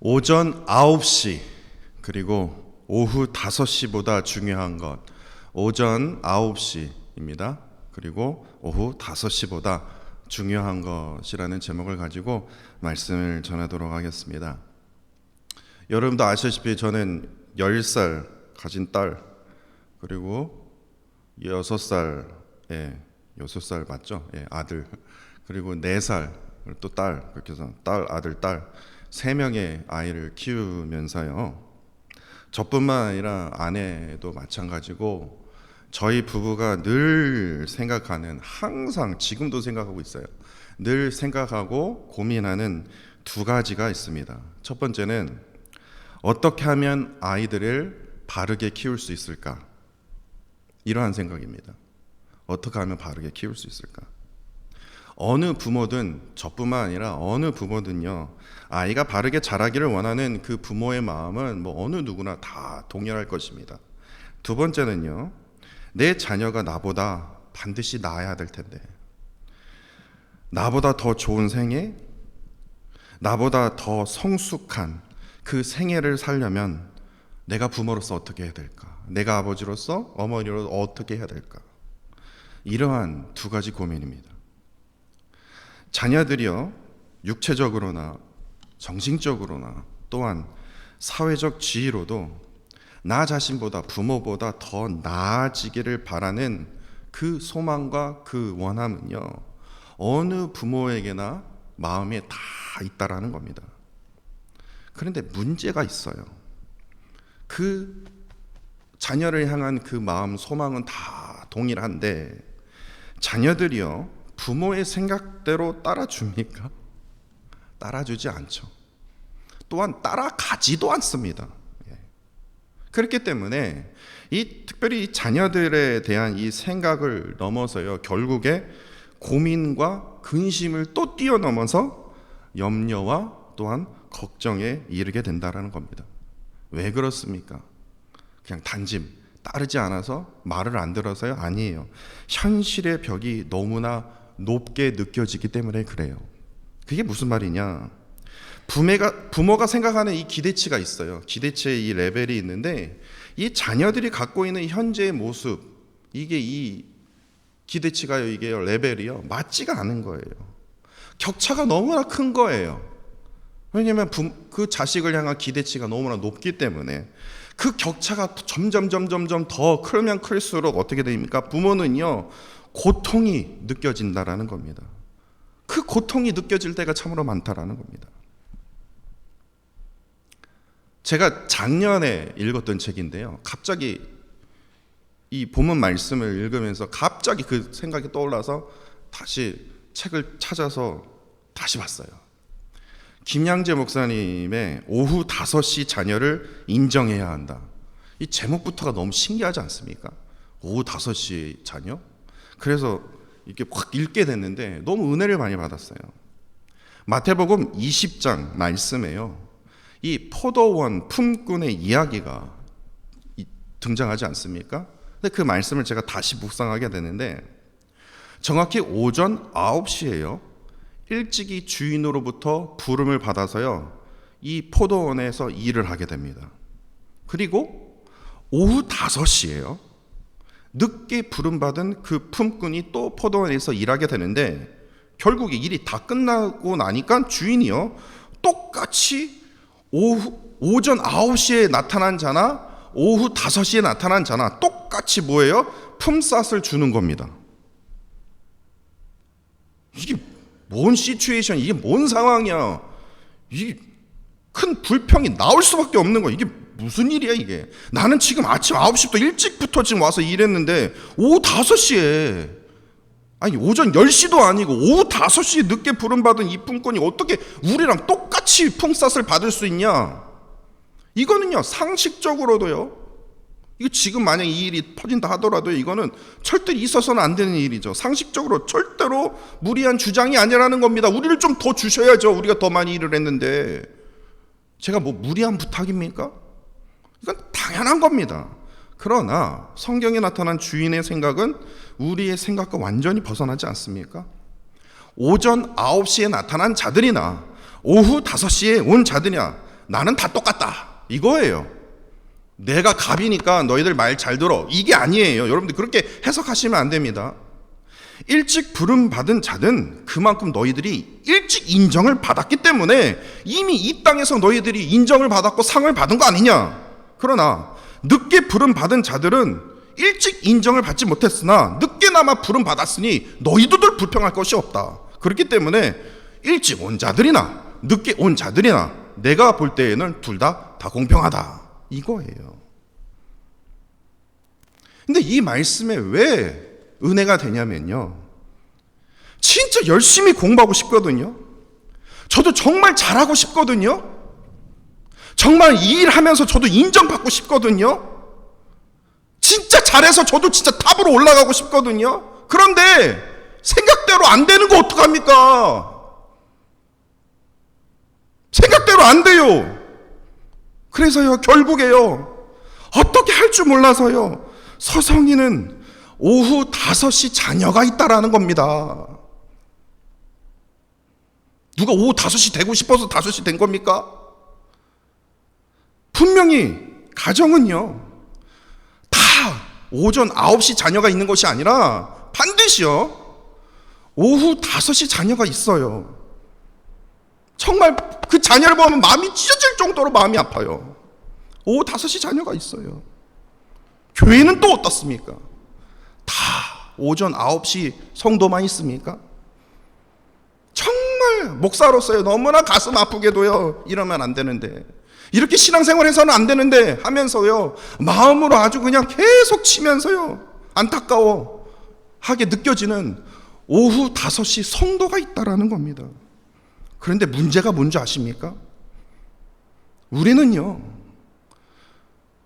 오전 9시 그리고 오후 5시보다 중요한 것. 오전 9시입니다. 그리고 오후 5시보다 중요한 것이라는 제목을 가지고 말씀을 전하도록 하겠습니다. 여러분도 아시다시피 저는 10살 가진 딸, 그리고 6살 맞죠? 아들, 그리고 4살 또 딸, 그렇게 해서 딸, 아들, 딸 3명의 아이를 키우면서요, 저뿐만 아니라 아내도 마찬가지고 저희 부부가 늘 생각하는, 항상 지금도 생각하고 있어요. 늘 생각하고 고민하는 두 가지가 있습니다. 첫 번째는 어떻게 하면 아이들을 바르게 키울 수 있을까? 이러한 생각입니다. 어떻게 하면 바르게 키울 수 있을까? 어느 부모든, 저뿐만 아니라 어느 부모든요, 아이가 바르게 자라기를 원하는 그 부모의 마음은 어느 누구나 다 동일할 것입니다. 두 번째는요, 내 자녀가 나보다 반드시 나아야 될 텐데, 나보다 더 좋은 생애, 나보다 더 성숙한 그 생애를 살려면 내가 부모로서 어떻게 해야 될까? 내가 아버지로서, 어머니로서 어떻게 해야 될까? 이러한 두 가지 고민입니다. 자녀들이요, 육체적으로나 정신적으로나 또한 사회적 지위로도 나 자신보다, 부모보다 더 나아지기를 바라는 그 소망과 그 원함은요, 어느 부모에게나 마음에 다 있다라는 겁니다. 그런데 문제가 있어요. 그 자녀를 향한 그 마음, 소망은 다 동일한데 자녀들이요, 부모의 생각대로 따라줍니까? 따라주지 않죠. 또한 따라가지도 않습니다. 그렇기 때문에 특별히 이 자녀들에 대한 이 생각을 넘어서요, 결국에 고민과 근심을 또 뛰어넘어서 염려와 또한 걱정에 이르게 된다는 겁니다. 왜 그렇습니까? 그냥 단지 따르지 않아서, 말을 안 들어서요? 아니에요. 현실의 벽이 너무나 높게 느껴지기 때문에 그래요. 그게 무슨 말이냐? 부모가 생각하는 이 기대치가 있어요. 기대치의 이 레벨이 있는데, 이 자녀들이 갖고 있는 현재의 모습, 이게 이 기대치가요, 이게 레벨이요, 맞지가 않은 거예요. 격차가 너무나 큰 거예요. 왜냐하면 그 자식을 향한 기대치가 너무나 높기 때문에 그 격차가 점점 더 크면 클수록 어떻게 됩니까? 부모는요, 고통이 느껴진다라는 겁니다. 그 고통이 느껴질 때가 참으로 많다라는 겁니다. 제가 작년에 읽었던 책인데요, 갑자기 이 본문 말씀을 읽으면서 갑자기 그 생각이 떠올라서 다시 책을 찾아서 다시 봤어요. 김양재 목사님의 오후 5시 자녀를 인정해야 한다. 이 제목부터가 너무 신기하지 않습니까? 오후 5시 자녀? 그래서 이렇게 확 읽게 됐는데 너무 은혜를 많이 받았어요. 마태복음 20장 말씀에요, 이 포도원 품꾼의 이야기가 등장하지 않습니까? 근데 그 말씀을 제가 다시 묵상하게 되는데, 정확히 오전 9시에요 일찍이 주인으로부터 부름을 받아서요, 이 포도원에서 일을 하게 됩니다. 그리고 오후 5시에요 늦게 부름받은 그 품꾼이 또 포도원에서 일하게 되는데, 결국에 일이 다 끝나고 나니까 주인이요, 똑같이 오전 9시에 나타난 자나 오후 5시에 나타난 자나 똑같이 뭐예요? 품삯을 주는 겁니다. 이게 뭔 시츄에이션, 이게 뭔 상황이야? 이게 큰 불평이 나올 수밖에 없는 거야. 이게 무슨 일이야 이게? 나는 지금 아침 9시부터 일찍부터 지금 와서 일했는데 오후 5시에, 아니 오전 10시도 아니고 오후 5시에 늦게 부름받은 이 품꾼이 어떻게 우리랑 똑같이 품삯을 받을 수 있냐? 이거는요, 상식적으로도요, 이거 지금 만약 이 일이 퍼진다 하더라도 이거는 절대 있어서는 안 되는 일이죠. 상식적으로 절대로 무리한 주장이 아니라는 겁니다. 우리를 좀 더 주셔야죠. 우리가 더 많이 일을 했는데. 제가 무리한 부탁입니까? 이건 당연한 겁니다. 그러나 성경에 나타난 주인의 생각은 우리의 생각과 완전히 벗어나지 않습니까? 오전 9시에 나타난 자들이나 오후 5시에 온 자들이나 나는 다 똑같다 이거예요. 내가 갑이니까 너희들 말 잘 들어, 이게 아니에요. 여러분들 그렇게 해석하시면 안 됩니다. 일찍 부름받은 자든 그만큼 너희들이 일찍 인정을 받았기 때문에 이미 이 땅에서 너희들이 인정을 받았고 상을 받은 거 아니냐. 그러나 늦게 부름받은 자들은 일찍 인정을 받지 못했으나 늦게나마 부름받았으니 너희들도 불평할 것이 없다. 그렇기 때문에 일찍 온 자들이나 늦게 온 자들이나 내가 볼 때에는 둘 다 공평하다 이거예요. 근데 이 말씀에 왜 은혜가 되냐면요, 진짜 열심히 공부하고 싶거든요. 저도 정말 잘하고 싶거든요. 정말 이 일하면서 저도 인정받고 싶거든요. 진짜 잘해서 저도 진짜 탑으로 올라가고 싶거든요. 그런데 생각대로 안 되는 거 어떡합니까? 생각대로 안 돼요. 그래서요, 결국에요, 어떻게 할 줄 몰라서요, 서성이는 오후 5시 자녀가 있다라는 겁니다. 누가 오후 5시 되고 싶어서 5시 된 겁니까? 분명히 가정은요, 다 오전 9시 자녀가 있는 것이 아니라 반드시요, 오후 5시 자녀가 있어요. 정말 그 자녀를 보면 마음이 찢어질 정도로 마음이 아파요. 오후 5시 자녀가 있어요. 교회는 또 어떻습니까? 다 오전 9시 성도만 있습니까? 정말 목사로서요, 너무나 가슴 아프게도요, 이러면 안 되는데, 이렇게 신앙생활 해서는 안 되는데 하면서요, 마음으로 아주 그냥 계속 치면서요, 안타까워 하게 느껴지는 오후 5시 성도가 있다라는 겁니다. 그런데 문제가 뭔지 아십니까? 우리는요,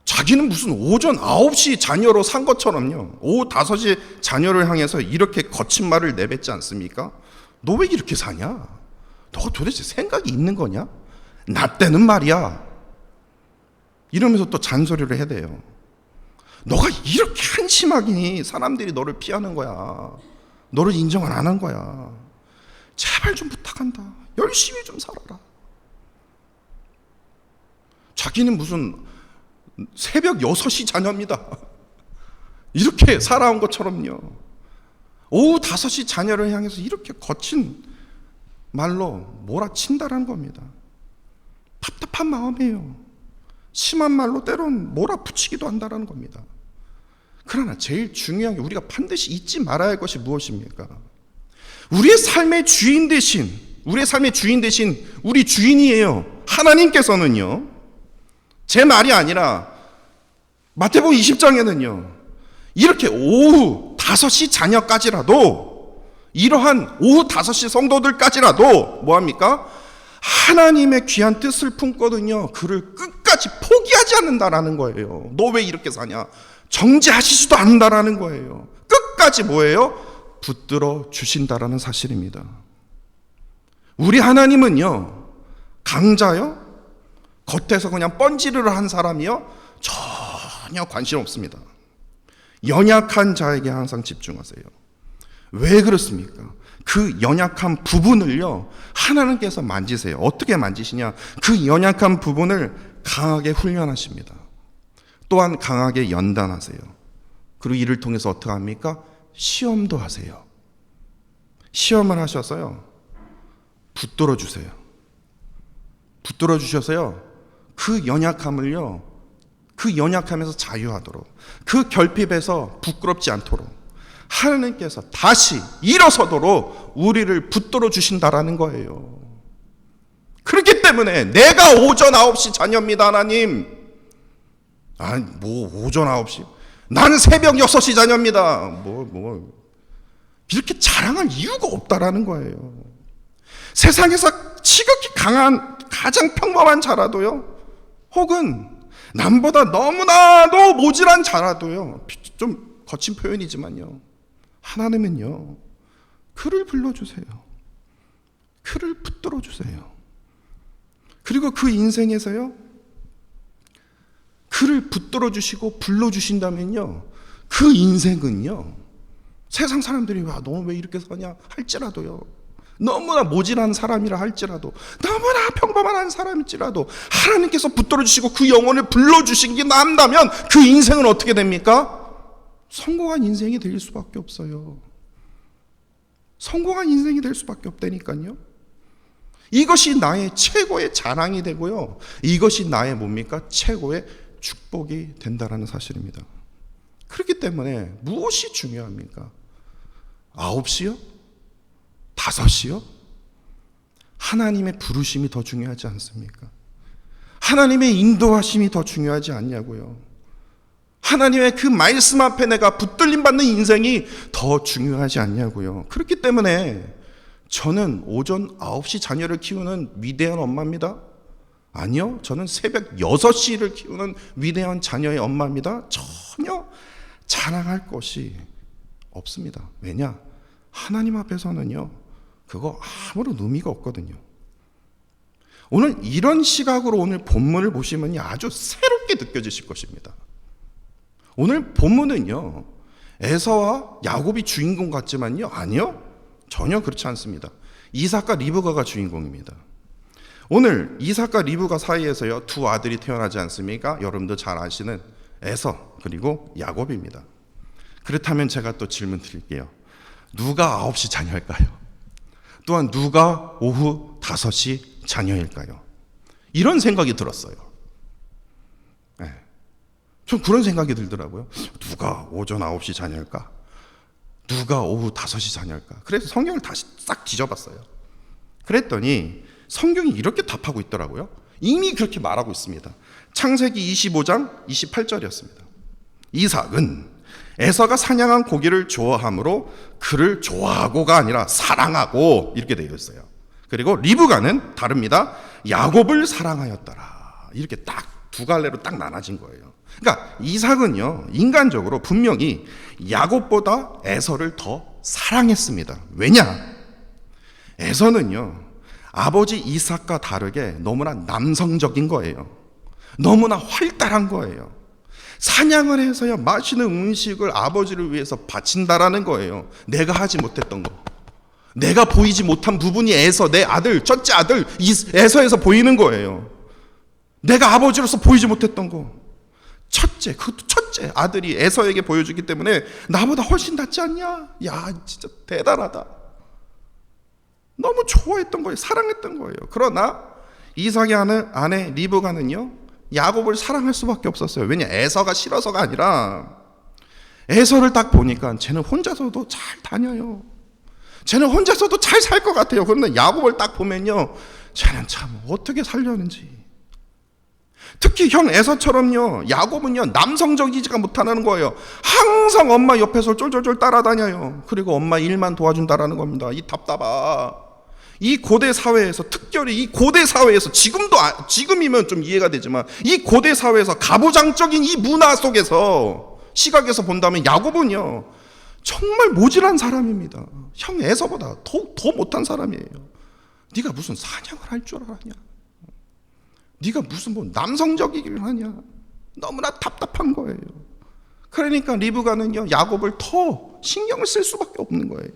자기는 무슨 오전 9시 자녀로 산 것처럼요, 오후 5시 자녀를 향해서 이렇게 거친 말을 내뱉지 않습니까? 너 왜 이렇게 사냐? 너가 도대체 생각이 있는 거냐? 나 때는 말이야, 이러면서 또 잔소리를 해대요. 너가 이렇게 한심하니 사람들이 너를 피하는 거야. 너를 인정을 안 한 거야. 제발 좀 부탁한다. 열심히 좀 살아라. 자기는 무슨 새벽 6시 자녀입니다. 이렇게 살아온 것처럼요, 오후 5시 자녀를 향해서 이렇게 거친 말로 몰아친다라는 겁니다. 답답한 마음이에요. 심한 말로 때론 몰아붙이기도 한다라는 겁니다. 그러나 제일 중요한 게 우리가 반드시 잊지 말아야 할 것이 무엇입니까? 우리의 삶의 주인 대신 우리 주인이에요, 하나님께서는요, 제 말이 아니라 마태복음 20장에는요, 이렇게 오후 5시 자녀까지라도, 이러한 오후 5시 성도들까지라도 뭐합니까? 하나님의 귀한 뜻을 품거든요, 그를 끝까지 포기하지 않는다라는 거예요. 너 왜 이렇게 사냐? 정죄하시지도 않는다라는 거예요. 끝까지 뭐예요? 붙들어 주신다라는 사실입니다. 우리 하나님은요, 강자요, 겉에서 그냥 뻔지르르 한 사람이요, 전혀 관심 없습니다. 연약한 자에게 항상 집중하세요. 왜 그렇습니까? 그 연약한 부분을요, 하나님께서 만지세요. 어떻게 만지시냐? 그 연약한 부분을 강하게 훈련하십니다. 또한 강하게 연단하세요. 그리고 이를 통해서 어떻게 합니까? 시험도 하세요. 시험을 하셔서요, 붙들어 주세요. 붙들어 주셔서요, 그 연약함을요, 그 연약함에서 자유하도록, 그 결핍에서 부끄럽지 않도록 하나님께서 다시 일어서도록 우리를 붙들어 주신다라는 거예요. 그렇기 때문에 내가 오전 9시 자녀입니다, 하나님. 아니, 뭐 오전 9시, 나는 새벽 6시 자녀입니다. 이렇게 자랑할 이유가 없다라는 거예요. 세상에서 지극히 강한 가장 평범한 자라도요, 혹은 남보다 너무나도 모질한 자라도요, 좀 거친 표현이지만요, 하나님은요, 그를 불러주세요. 그를 붙들어 주세요. 그리고 그 인생에서요, 그를 붙들어 주시고 불러주신다면요, 그 인생은요, 세상 사람들이 너 왜 이렇게 사냐 할지라도요, 너무나 모질한 사람이라 할지라도, 너무나 평범한 사람일지라도 하나님께서 붙들어 주시고 그 영혼을 불러주신 게 남다면 그 인생은 어떻게 됩니까? 성공한 인생이 될 수밖에 없어요. 성공한 인생이 될 수밖에 없다니까요. 이것이 나의 최고의 자랑이 되고요, 이것이 나의 뭡니까? 최고의 축복이 된다라는 사실입니다. 그렇기 때문에 무엇이 중요합니까? 9시요? 5시요? 하나님의 부르심이 더 중요하지 않습니까? 하나님의 인도하심이 더 중요하지 않냐고요. 하나님의 그 말씀 앞에 내가 붙들림 받는 인생이 더 중요하지 않냐고요. 그렇기 때문에 저는 오전 9시 자녀를 키우는 위대한 엄마입니다. 아니요, 저는 새벽 6시를 키우는 위대한 자녀의 엄마입니다. 전혀 자랑할 것이 없습니다. 왜냐? 하나님 앞에서는요, 그거 아무런 의미가 없거든요. 오늘 이런 시각으로 오늘 본문을 보시면 아주 새롭게 느껴지실 것입니다. 오늘 본문은요, 에서와 야곱이 주인공 같지만요, 아니요, 전혀 그렇지 않습니다. 이삭과 리브가가 주인공입니다. 오늘 이삭과 리브가 사이에서요, 두 아들이 태어나지 않습니까? 여러분도 잘 아시는 에서 그리고 야곱입니다. 그렇다면 제가 또 질문 드릴게요. 누가 9시 자녀일까요? 또한 누가 오후 5시 자녀일까요? 이런 생각이 들었어요. 네. 좀 그런 생각이 들더라고요. 누가 오전 9시 자녀일까? 누가 오후 5시 자녀일까? 그래서 성경을 다시 싹 뒤져봤어요. 그랬더니 성경이 이렇게 답하고 있더라고요. 이미 그렇게 말하고 있습니다. 창세기 25장 28절이었습니다. 이삭은 에서가 사냥한 고기를 좋아하므로 그를 좋아하고가 아니라 사랑하고, 이렇게 되어 있어요. 그리고 리브가는 다릅니다. 야곱을 사랑하였더라. 이렇게 딱 두 갈래로 딱 나눠진 거예요. 그러니까 이삭은요, 인간적으로 분명히 야곱보다 에서를 더 사랑했습니다. 왜냐? 에서는요, 아버지 이삭과 다르게 너무나 남성적인 거예요. 너무나 활달한 거예요. 사냥을 해서야 맛있는 음식을 아버지를 위해서 바친다라는 거예요. 내가 하지 못했던 거, 내가 보이지 못한 부분이 에서, 내 아들, 첫째 아들 에서에서 보이는 거예요. 내가 아버지로서 보이지 못했던 거, 그것도 첫째 아들이 에서에게 보여주기 때문에 나보다 훨씬 낫지 않냐? 야, 진짜 대단하다. 너무 좋아했던 거예요. 사랑했던 거예요. 그러나 이삭의 아내 리브가는요, 야곱을 사랑할 수밖에 없었어요. 왜냐? 에서가 싫어서가 아니라, 에서를 딱 보니까 쟤는 혼자서도 잘 다녀요. 쟤는 혼자서도 잘 살 것 같아요. 그런데 야곱을 딱 보면요, 쟤는 참 어떻게 살려는지. 특히 형 에서처럼요, 야곱은요, 남성적이지가 못하는 거예요. 항상 엄마 옆에서 쫄쫄쫄 따라다녀요. 그리고 엄마 일만 도와준다라는 겁니다. 이 답답하. 이 고대 사회에서, 특별히 이 고대 사회에서, 지금이면 좀 이해가 되지만 이 고대 사회에서 가부장적인 이 문화 속에서, 시각에서 본다면 야곱은요, 정말 모질한 사람입니다. 형 에서보다 더 못한 사람이에요. 네가 무슨 사냥을 할 줄 아냐? 네가 무슨 뭐 남성적이기를 하냐? 너무나 답답한 거예요. 그러니까 리브가는요, 야곱을 더 신경을 쓸 수밖에 없는 거예요.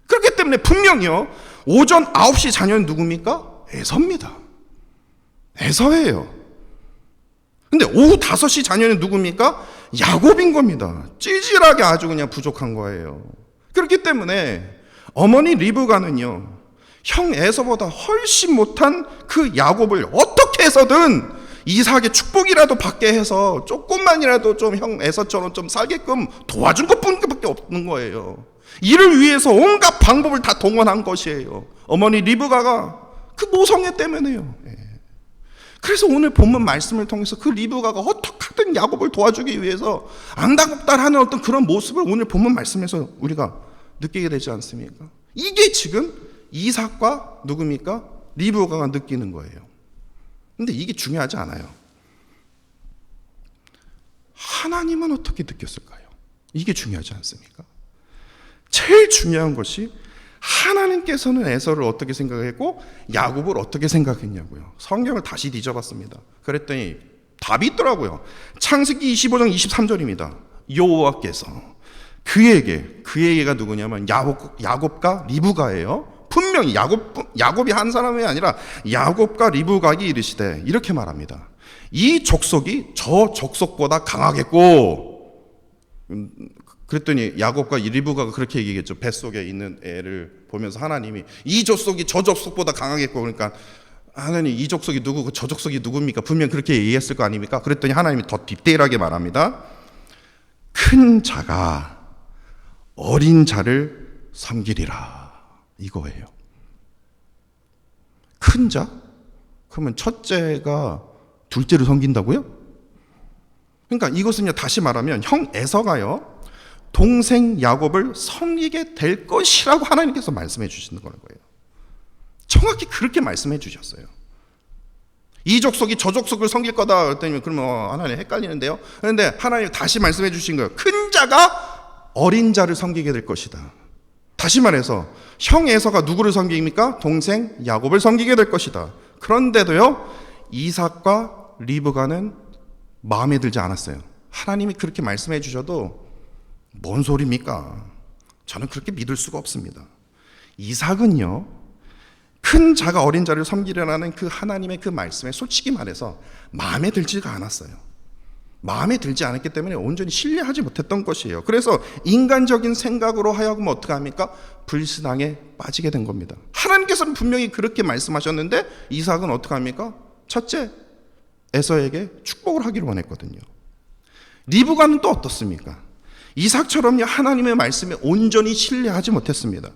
그렇기 때문에 분명히요, 오전 9시 자녀는 누굽니까? 에서입니다. 에서예요. 근데 오후 5시 자녀는 누굽니까? 야곱인 겁니다. 찌질하게 아주 그냥 부족한 거예요. 그렇기 때문에 어머니 리브가는요, 형 에서보다 훨씬 못한 그 야곱을 어떻게 해서든 이삭의 축복이라도 받게 해서 조금만이라도 좀 형 에서처럼 좀 살게끔 도와준 것뿐밖에 없는 거예요. 이를 위해서 온갖 방법을 다 동원한 것이에요. 어머니 리브가가 그 모성애 때문에요. 그래서 오늘 본문 말씀을 통해서 그 리브가가 어떻게 하든 야곱을 도와주기 위해서 앙다곡달하는 어떤 그런 모습을 오늘 본문 말씀에서 우리가 느끼게 되지 않습니까? 이게 지금 이삭과 누굽니까? 리브가가 느끼는 거예요. 근데 이게 중요하지 않아요. 하나님은 어떻게 느꼈을까요? 이게 중요하지 않습니까? 제일 중요한 것이 하나님께서는 에서를 어떻게 생각했고 야곱을 어떻게 생각했냐고요. 성경을 다시 뒤져봤습니다. 그랬더니 답이 있더라고요. 창세기 25장 23절입니다. 여호와께서 그에게가 누구냐면 야곱과 리브가예요. 분명히 야곱이 한 사람이 아니라 야곱과 리브가가 이르시되 이렇게 말합니다. 이 족속이 저 족속보다 강하겠고, 그랬더니 야곱과 리브가가 그렇게 얘기했죠. 뱃속에 있는 애를 보면서 하나님이 이 족속이 저 족속보다 강하겠고, 그러니까 하나님 이 족속이 누구고 저 족속이 누굽니까? 분명 그렇게 얘기했을 거 아닙니까? 그랬더니 하나님이 더 디테일하게 말합니다. 큰 자가 어린 자를 섬기리라, 이거예요. 큰 자? 그러면 첫째가 둘째를 섬긴다고요? 그러니까 이것은요, 다시 말하면 형 에서가요 동생 야곱을 섬기게 될 것이라고 하나님께서 말씀해 주시는 거예요. 정확히 그렇게 말씀해 주셨어요. 이 족속이 저 족속을 섬길 거다 그랬더니 그러면 하나님 헷갈리는데요. 그런데 하나님 다시 말씀해 주신 거예요. 큰 자가 어린 자를 섬기게 될 것이다. 다시 말해서 형 에서가 누구를 섬깁니까? 동생 야곱을 섬기게 될 것이다. 그런데도요, 이삭과 리브가는 마음에 들지 않았어요. 하나님이 그렇게 말씀해 주셔도 뭔 소리입니까? 저는 그렇게 믿을 수가 없습니다. 이삭은요, 큰 자가 어린 자를 섬기려는 그 하나님의 그 말씀에 솔직히 말해서 마음에 들지가 않았어요. 마음에 들지 않았기 때문에 온전히 신뢰하지 못했던 것이에요. 그래서 인간적인 생각으로 하여금 어떻게 합니까? 불신앙에 빠지게 된 겁니다. 하나님께서는 분명히 그렇게 말씀하셨는데 이삭은 어떻게 합니까? 첫째, 에서에게 축복을 하기를 원했거든요. 리브가는 또 어떻습니까? 이삭처럼요, 하나님의 말씀에 온전히 신뢰하지 못했습니다.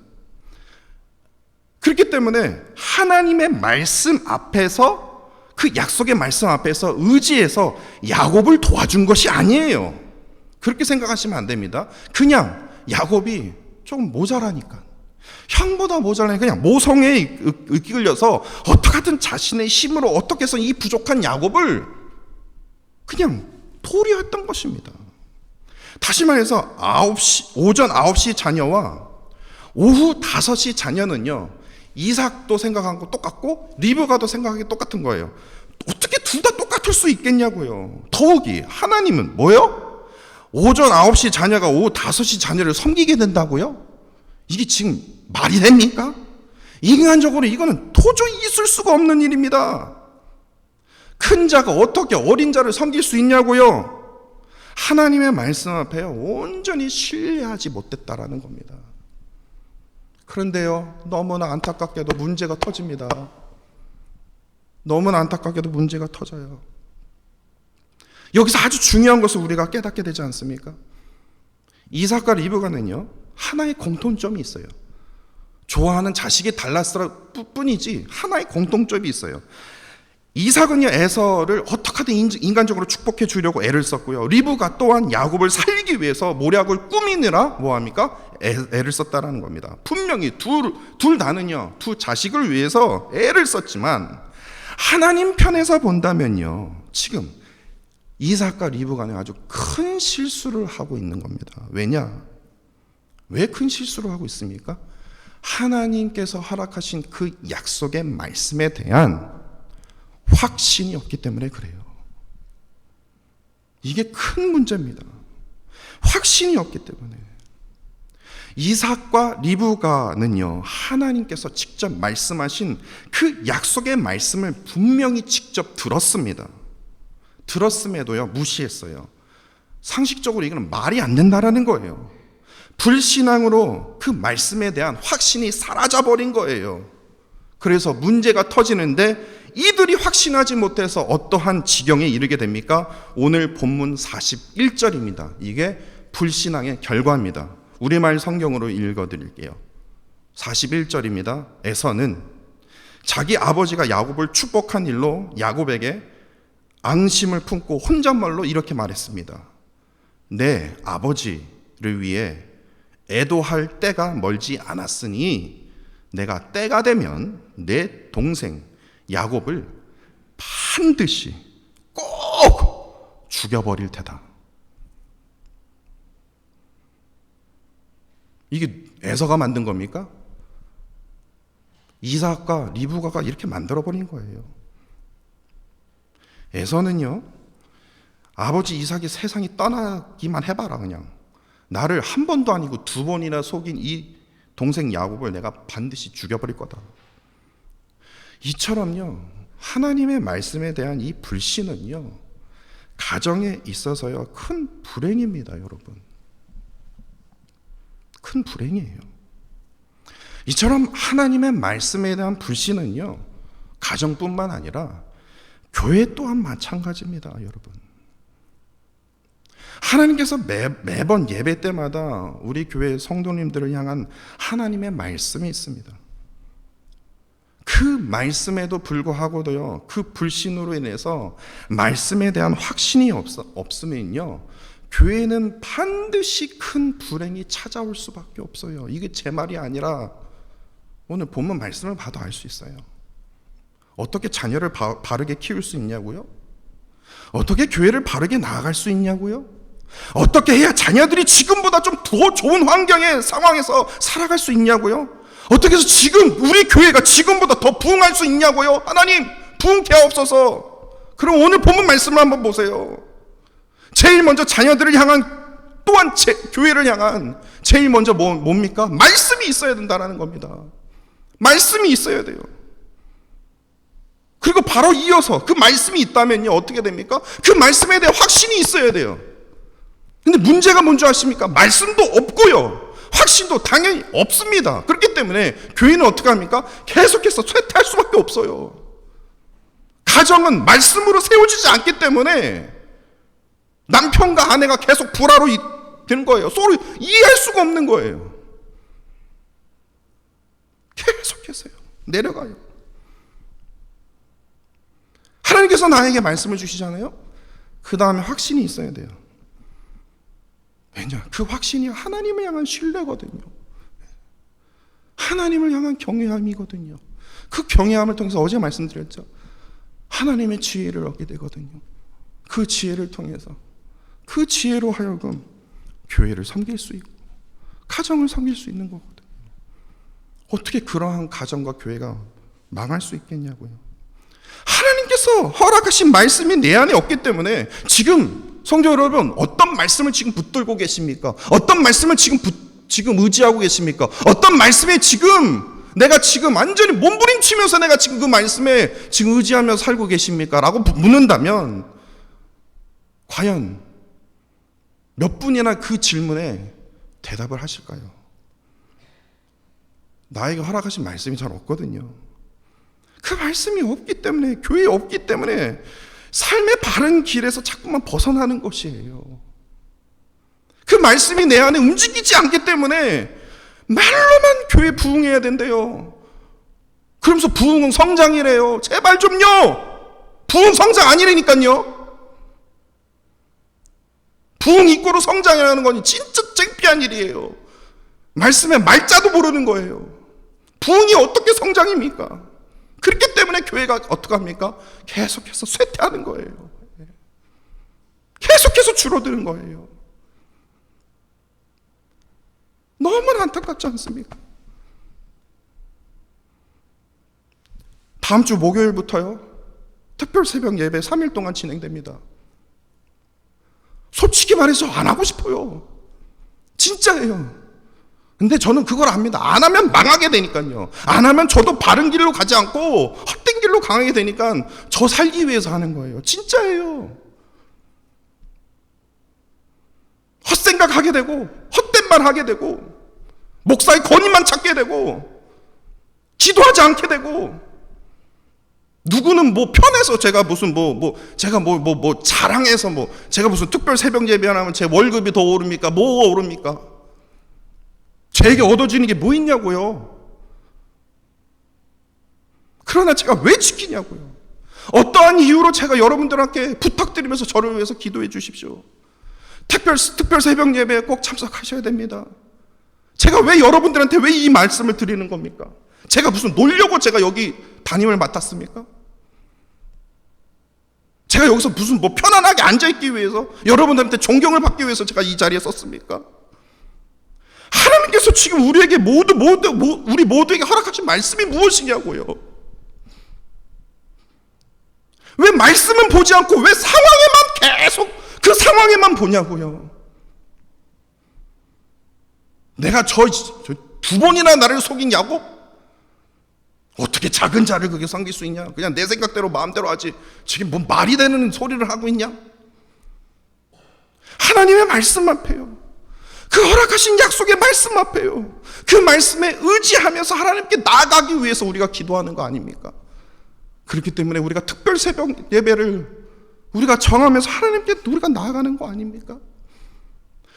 그렇기 때문에 하나님의 말씀 앞에서, 그 약속의 말씀 앞에서 의지해서 야곱을 도와준 것이 아니에요. 그렇게 생각하시면 안 됩니다. 그냥 야곱이 조금 모자라니까, 형보다 모자라니까 그냥 모성애에 이끌려서 어떻게든 자신의 힘으로 어떻게 해서 이 부족한 야곱을 그냥 도리했던 것입니다. 다시 말해서 오전 9시 자녀와 오후 5시 자녀는요, 이삭도 생각한 거 똑같고 리브가도 생각하기 똑같은 거예요. 어떻게 둘 다 똑같을 수 있겠냐고요. 더욱이 하나님은 뭐요? 오전 9시 자녀가 오후 5시 자녀를 섬기게 된다고요? 이게 지금 말이 됩니까? 인간적으로 이거는 도저히 있을 수가 없는 일입니다. 큰 자가 어떻게 어린 자를 섬길 수 있냐고요? 하나님의 말씀 앞에 온전히 신뢰하지 못했다라는 겁니다. 그런데요, 너무나 안타깝게도 문제가 터집니다. 너무나 안타깝게도 문제가 터져요. 여기서 아주 중요한 것을 우리가 깨닫게 되지 않습니까? 이삭과 리브가는요, 하나의 공통점이 있어요. 좋아하는 자식이 달랐을 뿐이지 하나의 공통점이 있어요. 이삭은요, 에서를 어떻게든 인간적으로 축복해 주려고 애를 썼고요, 리브가 또한 야곱을 살리기 위해서 모략을 꾸미느라 뭐합니까? 애를 썼다라는 겁니다. 분명히 둘 다는요, 두 자식을 위해서 애를 썼지만 하나님 편에서 본다면요, 지금 이삭과 리브가는 아주 큰 실수를 하고 있는 겁니다. 왜냐? 왜 큰 실수를 하고 있습니까? 하나님께서 허락하신 그 약속의 말씀에 대한 확신이 없기 때문에 그래요. 이게 큰 문제입니다. 확신이 없기 때문에. 이삭과 리브가는요, 하나님께서 직접 말씀하신 그 약속의 말씀을 분명히 직접 들었습니다. 들었음에도요, 무시했어요. 상식적으로 이거는 말이 안 된다라는 거예요. 불신앙으로 그 말씀에 대한 확신이 사라져버린 거예요. 그래서 문제가 터지는데 이들이 확신하지 못해서 어떠한 지경에 이르게 됩니까? 오늘 본문 41절입니다. 이게 불신앙의 결과입니다. 우리말 성경으로 읽어드릴게요. 41절입니다. 에서는 자기 아버지가 야곱을 축복한 일로 야곱에게 앙심을 품고 혼잣말로 이렇게 말했습니다. 내 아버지를 위해 애도할 때가 멀지 않았으니 내가 때가 되면 내 동생 야곱을 반드시 꼭 죽여버릴 테다. 이게 에서가 만든 겁니까? 이삭과 리브가가 이렇게 만들어버린 거예요. 에서는요, 아버지 이삭이 세상이 떠나기만 해봐라, 그냥 나를 한 번도 아니고 두 번이나 속인 이 동생 야곱을 내가 반드시 죽여버릴 거다. 이처럼요, 하나님의 말씀에 대한 이 불신은요, 가정에 있어서요, 큰 불행입니다, 여러분. 큰 불행이에요. 이처럼 하나님의 말씀에 대한 불신은요, 가정뿐만 아니라 교회 또한 마찬가지입니다, 여러분. 하나님께서 매번 예배 때마다 우리 교회 성도님들을 향한 하나님의 말씀이 있습니다. 그 말씀에도 불구하고도요, 그 불신으로 인해서 말씀에 대한 확신이 없으면요, 교회는 반드시 큰 불행이 찾아올 수밖에 없어요. 이게 제 말이 아니라 오늘 본문 말씀을 봐도 알 수 있어요. 어떻게 자녀를 바르게 키울 수 있냐고요? 어떻게 교회를 바르게 나아갈 수 있냐고요? 어떻게 해야 자녀들이 지금보다 좀 더 좋은 환경의 상황에서 살아갈 수 있냐고요? 어떻게 해서 지금 우리 교회가 지금보다 더 부흥할 수 있냐고요? 하나님, 부흥케 하옵소서. 그럼 오늘 본문 말씀을 한번 보세요. 제일 먼저 자녀들을 향한, 또한 교회를 향한 제일 먼저 뭡니까? 말씀이 있어야 된다는 겁니다. 말씀이 있어야 돼요. 그리고 바로 이어서 그 말씀이 있다면요, 어떻게 됩니까? 그 말씀에 대한 확신이 있어야 돼요. 근데 문제가 뭔지 아십니까? 말씀도 없고요, 확신도 당연히 없습니다. 그렇기 때문에 교회는 어떻게 합니까? 계속해서 쇠퇴할 수밖에 없어요. 가정은 말씀으로 세워지지 않기 때문에 남편과 아내가 계속 불화로 되는 거예요. 서로 이해할 수가 없는 거예요. 계속해서요, 내려가요. 하나님께서 나에게 말씀을 주시잖아요. 그 다음에 확신이 있어야 돼요. 왜냐? 그 확신이 하나님을 향한 신뢰거든요. 하나님을 향한 경외함이거든요. 그 경외함을 통해서 어제 말씀드렸죠. 하나님의 지혜를 얻게 되거든요. 그 지혜를 통해서, 그 지혜로 하여금 교회를 섬길 수 있고 가정을 섬길 수 있는 거거든요. 어떻게 그러한 가정과 교회가 망할 수 있겠냐고요. 하나님께서 허락하신 말씀이 내 안에 없기 때문에 지금 성도 여러분, 어떤 말씀을 지금 붙들고 계십니까? 어떤 말씀을 지금 의지하고 계십니까? 어떤 말씀에 내가 지금 완전히 몸부림치면서 내가 지금 그 말씀에 지금 의지하면서 살고 계십니까? 라고 묻는다면 과연 몇 분이나 그 질문에 대답을 하실까요? 나에게 허락하신 말씀이 잘 없거든요. 그 말씀이 없기 때문에, 교회에 없기 때문에 삶의 바른 길에서 자꾸만 벗어나는 것이에요. 그 말씀이 내 안에 움직이지 않기 때문에 말로만 교회 부흥해야 된대요. 그러면서 부흥은 성장이래요. 제발 좀요. 부흥 성장 아니라니까요. 부흥 이꼬로 성장이라는 건 진짜 창피한 일이에요. 말씀에 말자도 모르는 거예요. 부흥이 어떻게 성장입니까? 그렇기 때문에 교회가 어떻게 합니까? 계속해서 쇠퇴하는 거예요. 계속해서 줄어드는 거예요. 너무나 안타깝지 않습니까? 다음 주 목요일부터요, 특별 새벽 예배 3일 동안 진행됩니다. 솔직히 말해서 안 하고 싶어요. 진짜예요. 근데 저는 그걸 압니다. 안 하면 망하게 되니까요. 안 하면 저도 바른 길로 가지 않고 헛된 길로 강하게 되니까 저 살기 위해서 하는 거예요. 진짜예요. 헛생각하게 되고 헛된 말 하게 되고 목사의 권위만 찾게 되고 기도하지 않게 되고, 누구는 뭐 편해서 제가 무슨 제가 자랑해서 제가 무슨 특별 새벽 예배 하면 제 월급이 더 오릅니까? 뭐가 오릅니까? 제게 얻어지는 게 뭐 있냐고요. 그러나 제가 왜 지키냐고요. 어떠한 이유로 제가 여러분들께 부탁드리면서 저를 위해서 기도해 주십시오. 특별 새벽 예배에 꼭 참석하셔야 됩니다. 제가 왜 여러분들한테 왜 이 말씀을 드리는 겁니까? 제가 무슨 놀려고 제가 여기 담임을 맡았습니까? 제가 여기서 무슨 편안하게 앉아있기 위해서, 여러분들한테 존경을 받기 위해서 제가 이 자리에 섰습니까? 하나님께서 지금 우리에게 우리 모두에게 허락하신 말씀이 무엇이냐고요. 왜 말씀은 보지 않고 왜 상황에만 계속 그 상황에만 보냐고요. 내가 저 두 번이나 나를 속인 야곱? 어떻게 작은 자를 그게 섬길 수 있냐? 그냥 내 생각대로 마음대로 하지. 지금 뭔 말이 되는 소리를 하고 있냐? 하나님의 말씀 앞에요. 그 허락하신 약속의 말씀 앞에요. 그 말씀에 의지하면서 하나님께 나아가기 위해서 우리가 기도하는 거 아닙니까? 그렇기 때문에 우리가 특별 새벽 예배를 우리가 정하면서 하나님께 우리가 나아가는 거 아닙니까?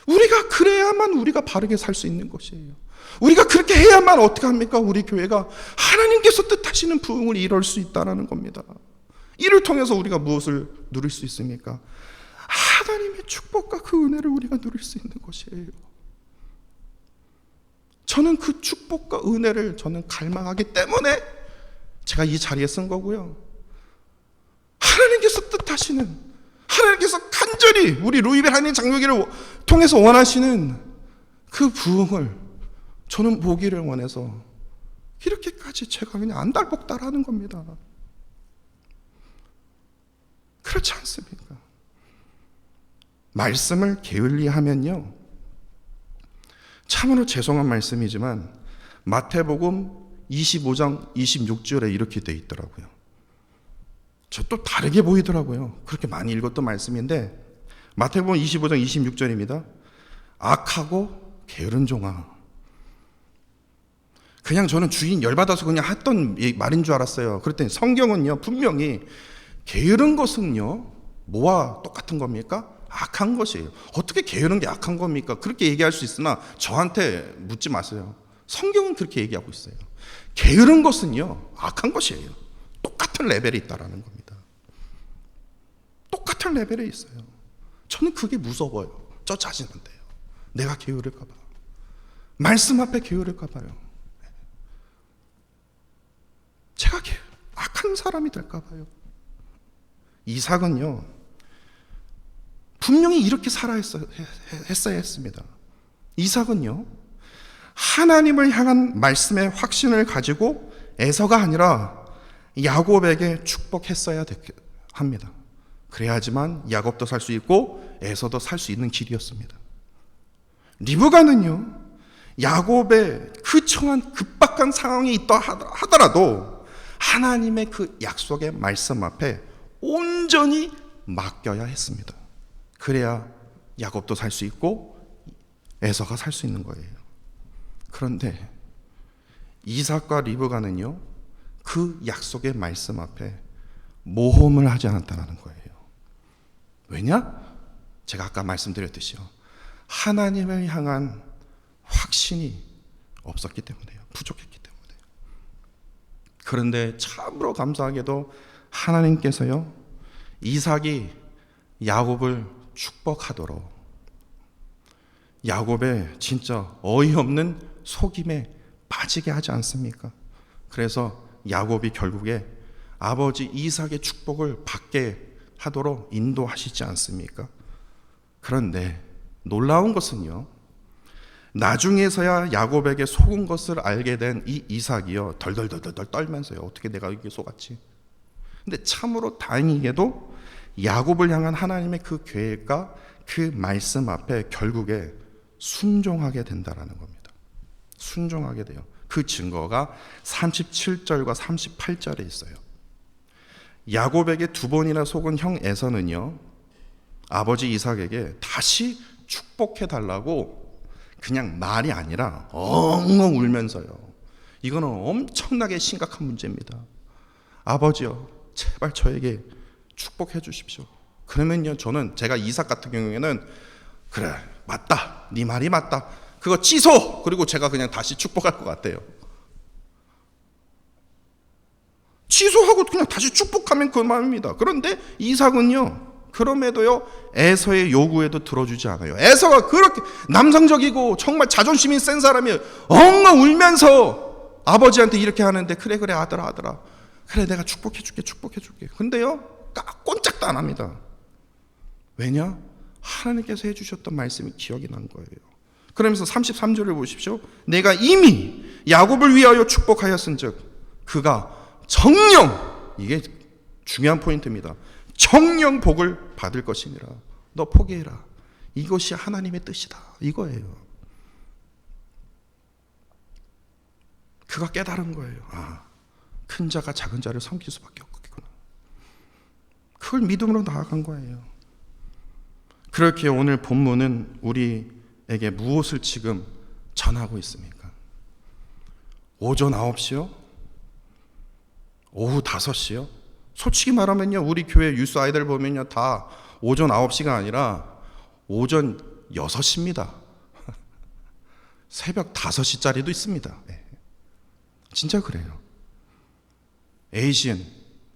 우리가 그래야만 우리가 바르게 살 수 있는 것이에요. 우리가 그렇게 해야만 어떻게 합니까? 우리 교회가 하나님께서 뜻하시는 부흥을 이룰 수 있다는 겁니다. 이를 통해서 우리가 무엇을 누릴 수 있습니까? 하나님의 축복과 그 은혜를 우리가 누릴 수 있는 것이에요. 저는 그 축복과 은혜를 저는 갈망하기 때문에 제가 이 자리에 쓴 거고요. 하나님께서 뜻하시는, 하나님께서 간절히 우리 루이벨 한인 장로교를 통해서 원하시는 그 부흥을 저는 보기를 원해서 이렇게까지 제가 그냥 안달복달하는 겁니다. 그렇지 않습니까? 말씀을 게을리하면요, 참으로 죄송한 말씀이지만 마태복음 25장 26절에 이렇게 돼 있더라고요. 저 또 다르게 보이더라고요. 그렇게 많이 읽었던 말씀인데 마태복음 25장 26절입니다. 악하고 게으른 종아. 그냥 저는 주인 열받아서 그냥 했던 말인 줄 알았어요. 그랬더니 성경은요, 분명히 게으른 것은요, 뭐와 똑같은 겁니까? 악한 것이에요. 어떻게 게으른 게 악한 겁니까? 그렇게 얘기할 수 있으나 저한테 묻지 마세요. 성경은 그렇게 얘기하고 있어요. 게으른 것은요, 악한 것이에요. 똑같은 레벨에 있다라는 겁니다. 똑같은 레벨에 있어요. 저는 그게 무서워요. 저 자신한테요. 내가 게으를까 봐. 말씀 앞에 게으를까 봐요. 제가 악한 사람이 될까 봐요. 이삭은요, 분명히 이렇게 살아야 했습니다. 이삭은요, 하나님을 향한 말씀의 확신을 가지고 에서가 아니라 야곱에게 축복했어야 합니다. 그래야지만 야곱도 살 수 있고 에서도 살 수 있는 길이었습니다. 리브가는요, 야곱의 그 처한 급박한 상황이 있다 하더라도 하나님의 그 약속의 말씀 앞에 온전히 맡겨야 했습니다. 그래야 야곱도 살 수 있고 에서가 살 수 있는 거예요. 그런데 이삭과 리브가는요, 그 약속의 말씀 앞에 모험을 하지 않았다는 거예요. 왜냐? 제가 아까 말씀드렸듯이요, 하나님을 향한 확신이 없었기 때문에요. 부족했기 때문에. 그런데 참으로 감사하게도 하나님께서요, 이삭이 야곱을 축복하도록 야곱의 진짜 어이없는 속임에 빠지게 하지 않습니까? 그래서 야곱이 결국에 아버지 이삭의 축복을 받게 하도록 인도하시지 않습니까? 그런데 놀라운 것은요, 나중에서야 야곱에게 속은 것을 알게 된 이 이삭이요, 덜덜덜덜 떨면서요, 어떻게 내가 이게 속았지? 근데 참으로 다행히게도 야곱을 향한 하나님의 그 계획과 그 말씀 앞에 결국에 순종하게 된다라는 겁니다. 순종하게 돼요. 그 증거가 37절과 38절에 있어요. 야곱에게 두 번이나 속은 형 에서는요, 아버지 이삭에게 다시 축복해 달라고 그냥 말이 아니라 엉엉 울면서요, 이거는 엄청나게 심각한 문제입니다. 아버지요, 제발 저에게 축복해 주십시오. 그러면요, 저는 제가 이삭 같은 경우에는 그래, 맞다, 네 말이 맞다, 그거 취소! 그리고 제가 그냥 다시 축복할 것 같아요. 취소하고 그냥 다시 축복하면 그만입니다. 그런데 이삭은요, 그럼에도요, 에서의 요구에도 들어주지 않아요. 에서가 그렇게 남성적이고 정말 자존심이 센 사람이 엉엉 울면서 아버지한테 이렇게 하는데, 그래 그래 아들아 그래 내가 축복해줄게. 근데요, 꼼짝도 안 합니다. 왜냐? 하나님께서 해주셨던 말씀이 기억이 난 거예요. 그러면서 33절을 보십시오. 내가 이미 야곱을 위하여 축복하였은즉 그가 정령, 이게 중요한 포인트입니다, 정령 복을 받을 것이니라. 너 포기해라. 이것이 하나님의 뜻이다, 이거예요. 그가 깨달은 거예요. 큰 자가 작은 자를 섬길 수밖에 없겠구나. 그걸 믿음으로 나아간 거예요. 그렇게 오늘 본문은 우리에게 무엇을 지금 전하고 있습니까? 오전 9시요? 오후 5시요? 솔직히 말하면요, 우리 교회 유스 아이들 보면요, 다 오전 9시가 아니라 오전 6시입니다. 새벽 5시짜리도 있습니다. 진짜 그래요.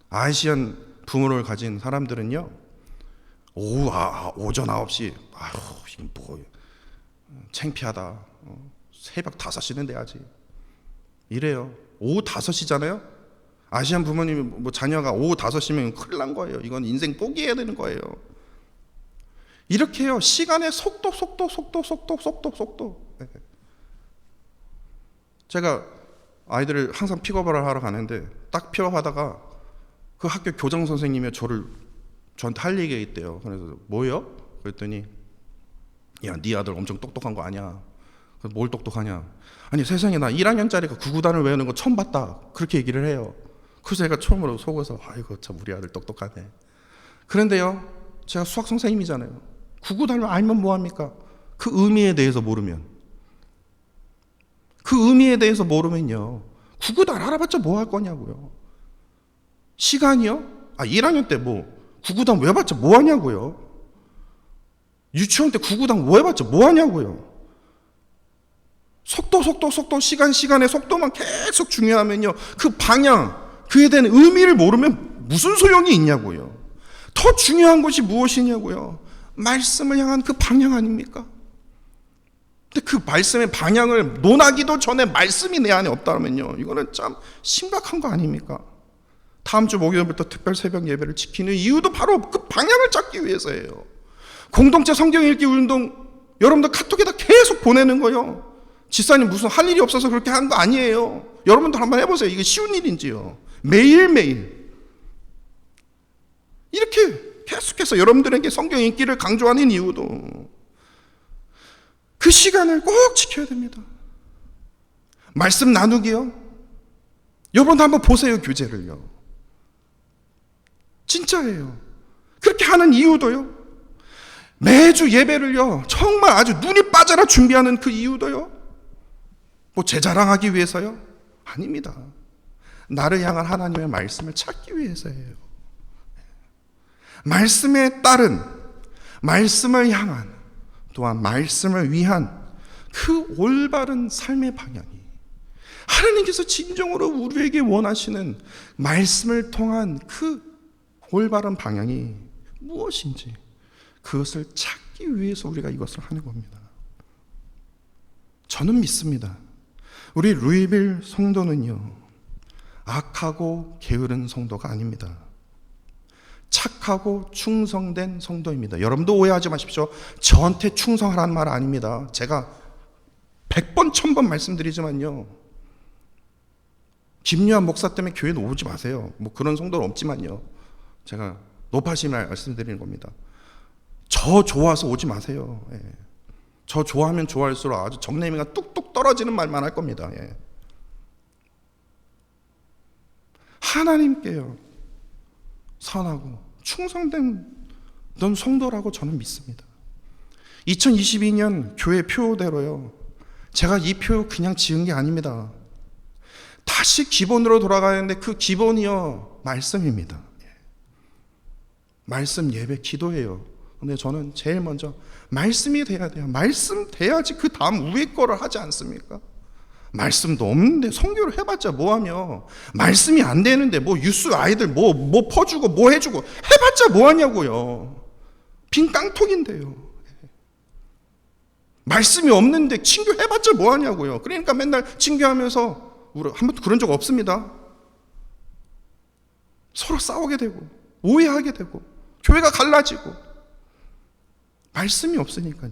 아시안 부모를 가진 사람들은요, 오전 9시, 창피하다. 새벽 5시는 돼야지. 이래요. 오후 5시잖아요? 아시안 부모님, 자녀가 오후 5시면 큰일 난 거예요. 이건 인생 포기해야 되는 거예요. 이렇게요, 시간의 속도. 제가 아이들을 항상 픽업을 하러 가는데, 딱 픽업하다가 그 학교 교장 선생님이 저한테 할 얘기가 있대요. 그래서 뭐요? 그랬더니, 야, 네 아들 엄청 똑똑한 거 아니야. 그래서 뭘 똑똑하냐? 아니, 세상에 나 1학년짜리가 구구단을 외우는 거 처음 봤다. 그렇게 얘기를 해요. 그래서 제가 처음으로 속어서, 아이고 참 우리 아들 똑똑하네. 그런데요, 제가 수학 선생님이잖아요. 구구단을 알면 뭐합니까? 그 의미에 대해서 모르면요, 구구단 알아봤자 뭐 할 거냐고요. 시간이요? 1학년 때 구구단 외워봤자 뭐 하냐고요. 유치원 때 구구단 외워봤자 뭐 하냐고요. 속도, 시간의 속도만 계속 중요하면요, 그 방향, 그에 대한 의미를 모르면 무슨 소용이 있냐고요. 더 중요한 것이 무엇이냐고요. 말씀을 향한 그 방향 아닙니까? 근데 그 말씀의 방향을 논하기도 전에 말씀이 내 안에 없다면요, 이거는 참 심각한 거 아닙니까? 다음 주 목요일부터 특별 새벽 예배를 지키는 이유도 바로 그 방향을 찾기 위해서예요. 공동체 성경 읽기 운동, 여러분들 카톡에다 계속 보내는 거요. 집사님 무슨 할 일이 없어서 그렇게 하는 거 아니에요. 여러분들 한번 해보세요. 이게 쉬운 일인지요. 매일매일 이렇게 계속해서 여러분들에게 성경 읽기를 강조하는 이유도 그 시간을 꼭 지켜야 됩니다. 말씀 나누기요. 여러분 한번 보세요. 교재를요. 진짜예요. 그렇게 하는 이유도요. 매주 예배를요, 정말 아주 눈이 빠져라 준비하는 그 이유도요, 제 자랑하기 위해서요? 아닙니다. 나를 향한 하나님의 말씀을 찾기 위해서예요. 말씀에 따른, 말씀을 향한, 또한 말씀을 위한 그 올바른 삶의 방향이, 하나님께서 진정으로 우리에게 원하시는 말씀을 통한 그 올바른 방향이 무엇인지, 그것을 찾기 위해서 우리가 이것을 하는 겁니다. 저는 믿습니다. 우리 루이빌 성도는요, 악하고 게으른 성도가 아닙니다. 착하고 충성된 성도입니다. 여러분도 오해하지 마십시오. 저한테 충성하라는 말 아닙니다. 제가 100번, 1000번 말씀드리지만요, 김유한 목사 때문에 교회 오지 마세요. 그런 성도는 없지만요, 제가 높아심을 말씀드리는 겁니다. 저 좋아서 오지 마세요. 저 좋아하면 좋아할수록 아주 정내미가 뚝뚝 떨어지는 말만 할 겁니다. 하나님께요, 선하고 충성된 넌 성도라고 저는 믿습니다. 2022년 교회 표대로요, 제가 이 표 그냥 지은 게 아닙니다. 다시 기본으로 돌아가는데 그 기본이요, 말씀입니다. 말씀 예배 기도예요. 근데 저는 제일 먼저 말씀이 돼야 돼요. 말씀 돼야지 그 다음 위에 거를 하지 않습니까? 말씀도 없는데 선교를 해봤자 뭐하며, 말씀이 안 되는데 유스 아이들 뭐 퍼주고 뭐 해주고 해봤자 뭐하냐고요. 빈 깡통인데요. 말씀이 없는데 친교 해봤자 뭐하냐고요. 그러니까 맨날 친교하면서 우리 한 번도 그런 적 없습니다. 서로 싸우게 되고 오해하게 되고 교회가 갈라지고, 말씀이 없으니까요.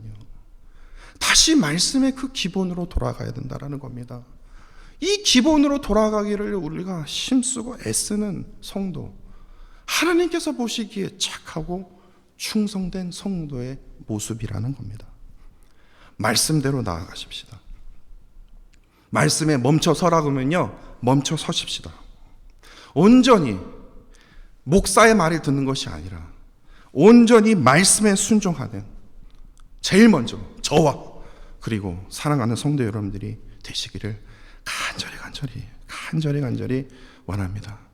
다시 말씀의 그 기본으로 돌아가야 된다는 겁니다. 이 기본으로 돌아가기를 우리가 힘쓰고 애쓰는 성도, 하나님께서 보시기에 착하고 충성된 성도의 모습이라는 겁니다. 말씀대로 나아가십시다. 말씀에 멈춰 서라고 하면요, 멈춰 서십시다. 온전히 목사의 말을 듣는 것이 아니라 온전히 말씀에 순종하는, 제일 먼저 저와 그리고 사랑하는 성도 여러분들이 되시기를 간절히 원합니다.